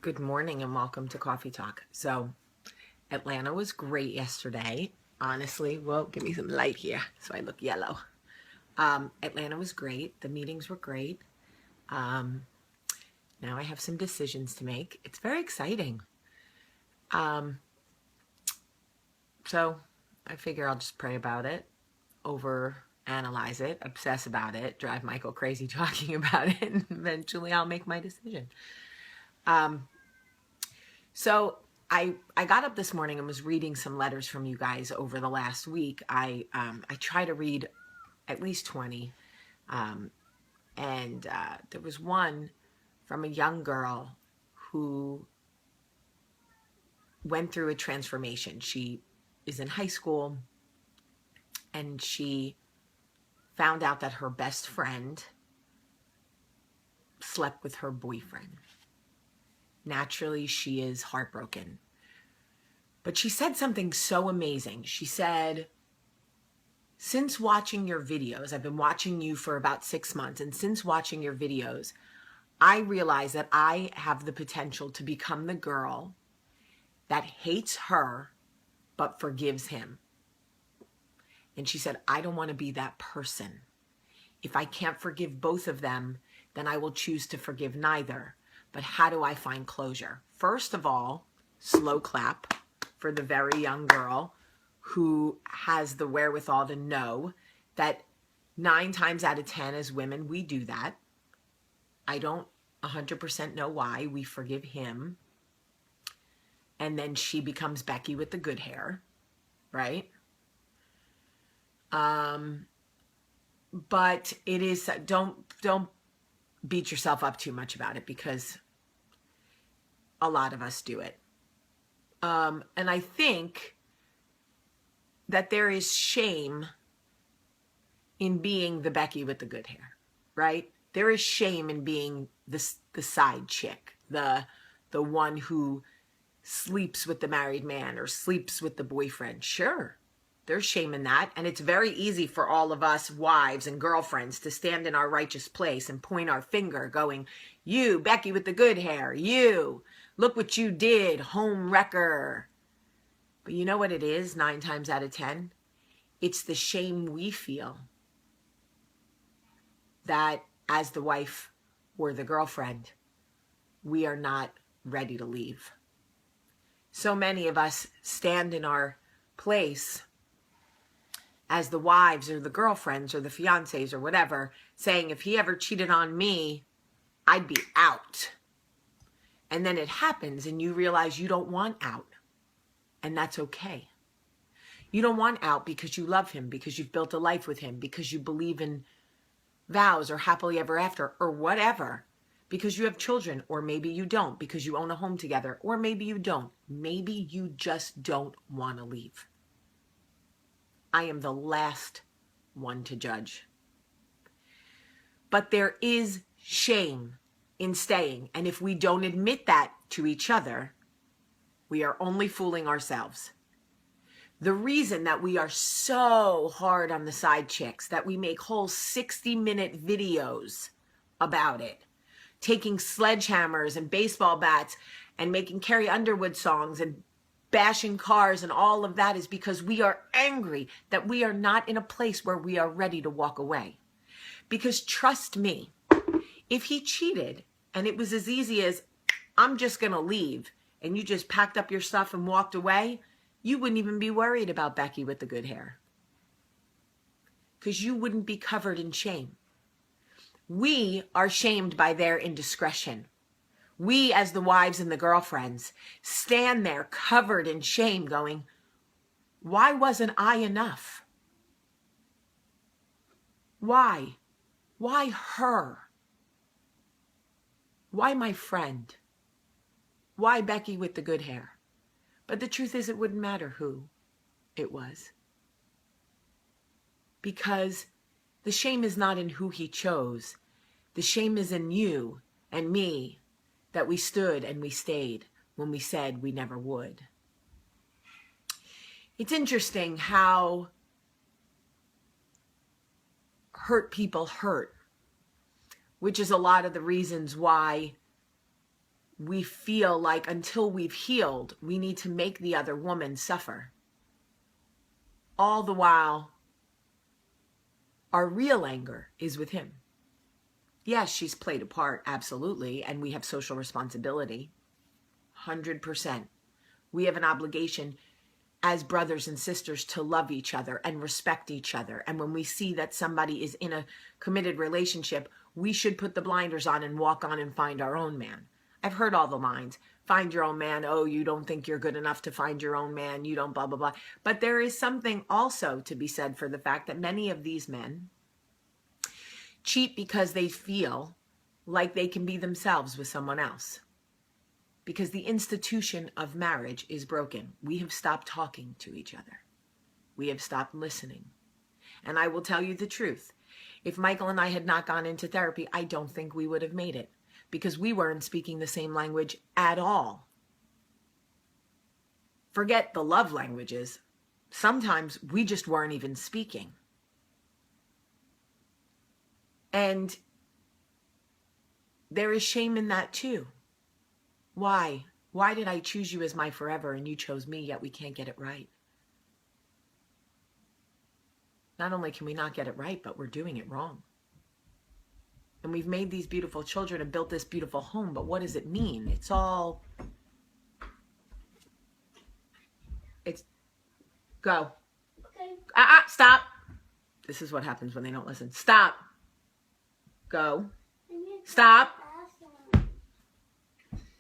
Good morning and welcome to Coffee Talk. So, Atlanta was great yesterday. Honestly, well, give me some light here so I look yellow. Atlanta was great. The meetings were great. Now I have some decisions to make. It's very exciting. So, I figure I'll just pray about it, over analyze it, obsess about it, drive Michael crazy talking about it, and eventually I'll make my decision. So I got up this morning and was reading some letters from you guys over the last week. I try to read at least 20, and there was one from a young girl who went through a transformation. She is in high school, and she found out that her best friend slept with her boyfriend. Naturally, she is heartbroken. But she said something so amazing. She said, since watching your videos, I've been watching you for about 6 months, and since watching your videos, I realize that I have the potential to become the girl that hates her but forgives him. And she said, I don't want to be that person. If I can't forgive both of them, then I will choose to forgive neither. But how do I find closure? First of all, slow clap for the very young girl who has the wherewithal to know that 9 times out of 10 as women, we do that. I don't 100% know why. We forgive him. And then she becomes Becky with the good hair, right? But it is, don't beat yourself up too much about it, because a lot of us do it. And I think that there is shame in being the Becky with the good hair, right? There is shame in being the side chick, the one who sleeps with the married man or sleeps with the boyfriend. Sure, there's shame in that. And it's very easy for all of us wives and girlfriends to stand in our righteous place and point our finger going, you, Becky with the good hair, you, look what you did, home wrecker. But you know what it is 9 times out of 10? It's the shame we feel that as the wife or the girlfriend, we are not ready to leave. So many of us stand in our place as the wives or the girlfriends or the fiancés or whatever, saying, if he ever cheated on me, I'd be out. And then it happens and you realize you don't want out. And that's okay. You don't want out because you love him, because you've built a life with him, because you believe in vows or happily ever after or whatever, because you have children, or maybe you don't, because you own a home together, or maybe you don't. Maybe you just don't want to leave. I am the last one to judge. But there is shame in staying. And if we don't admit that to each other, we are only fooling ourselves. The reason that we are so hard on the side chicks, that we make whole 60-minute videos about it, taking sledgehammers and baseball bats and making Carrie Underwood songs and bashing cars and all of that, is because we are angry that we are not in a place where we are ready to walk away. Because trust me, if he cheated and it was as easy as, I'm just going to leave, and you just packed up your stuff and walked away, you wouldn't even be worried about Becky with the good hair, because you wouldn't be covered in shame. We are shamed by their indiscretion. We, as the wives and the girlfriends, stand there covered in shame going, why wasn't I enough? Why? Why her? Why my friend? Why Becky with the good hair? But the truth is, it wouldn't matter who it was. Because the shame is not in who he chose. The shame is in you and me, that we stood and we stayed when we said we never would. It's interesting how hurt people hurt, which is a lot of the reasons why we feel like until we've healed, we need to make the other woman suffer. All the while, our real anger is with him. Yes, she's played a part, absolutely, and we have social responsibility, 100%. We have an obligation as brothers and sisters to love each other and respect each other. And when we see that somebody is in a committed relationship, we should put the blinders on and walk on and find our own man. I've heard all the lines. Find your own man. Oh, you don't think you're good enough to find your own man. You don't blah, blah, blah. But there is something also to be said for the fact that many of these men cheat because they feel like they can be themselves with someone else. Because the institution of marriage is broken. We have stopped talking to each other. We have stopped listening. And I will tell you the truth. If Michael and I had not gone into therapy, I don't think we would have made it. Because we weren't speaking the same language at all. Forget the love languages. Sometimes we just weren't even speaking. And there is shame in that too. Why? Why did I choose you as my forever and you chose me, yet we can't get it right? Not only can we not get it right, but we're doing it wrong. And we've made these beautiful children and built this beautiful home, but what does it mean? It's go. Okay. Stop. This is what happens when they don't listen. Stop. Go. Stop.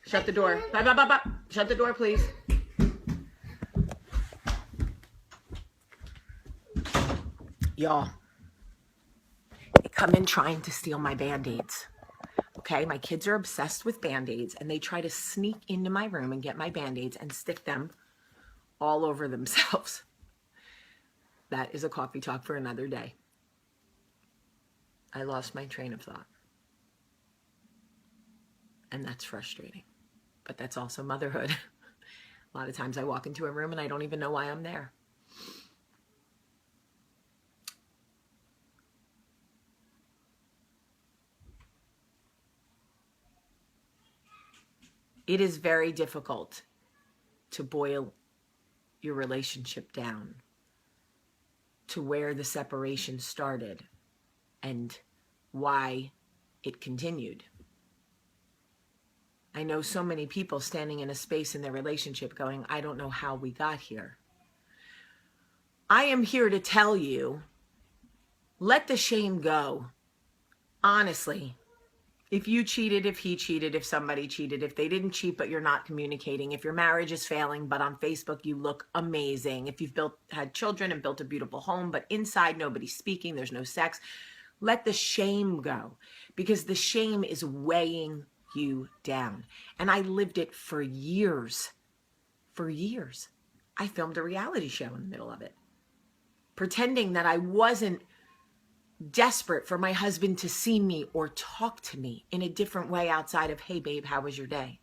Shut the door. Bye, bye, bye, bye. Shut the door, please. Y'all, they come in trying to steal my Band-Aids. Okay, my kids are obsessed with Band-Aids, and they try to sneak into my room and get my Band-Aids and stick them all over themselves. That is a coffee talk for another day. I lost my train of thought. And that's frustrating. But that's also motherhood. A lot of times I walk into a room and I don't even know why I'm there. It is very difficult to boil your relationship down to where the separation started and why it continued. I know so many people standing in a space in their relationship going, I don't know how we got here. I am here to tell you, let the shame go. Honestly, if you cheated, if he cheated, if somebody cheated, if they didn't cheat but you're not communicating, if your marriage is failing but on Facebook you look amazing, if you've had children and built a beautiful home but inside nobody's speaking, there's no sex, let the shame go, because the shame is weighing you down. And I lived it for years. For years. I filmed a reality show in the middle of it, pretending that I wasn't desperate for my husband to see me or talk to me in a different way outside of, hey babe, how was your day?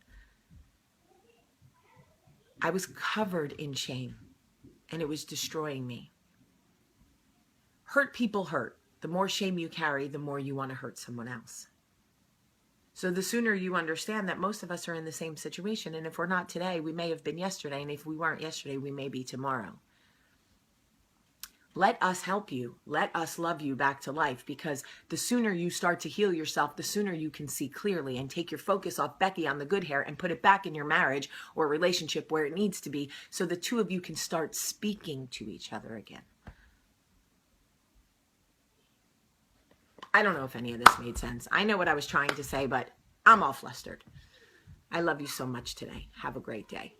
I was covered in shame and it was destroying me. Hurt people hurt. The more shame you carry, the more you want to hurt someone else. So the sooner you understand that most of us are in the same situation, and if we're not today, we may have been yesterday, and if we weren't yesterday, we may be tomorrow. Let us help you. Let us love you back to life, because the sooner you start to heal yourself, the sooner you can see clearly and take your focus off Becky on the good hair and put it back in your marriage or relationship where it needs to be, so the two of you can start speaking to each other again. I don't know if any of this made sense. I know what I was trying to say, but I'm all flustered. I love you so much today. Have a great day.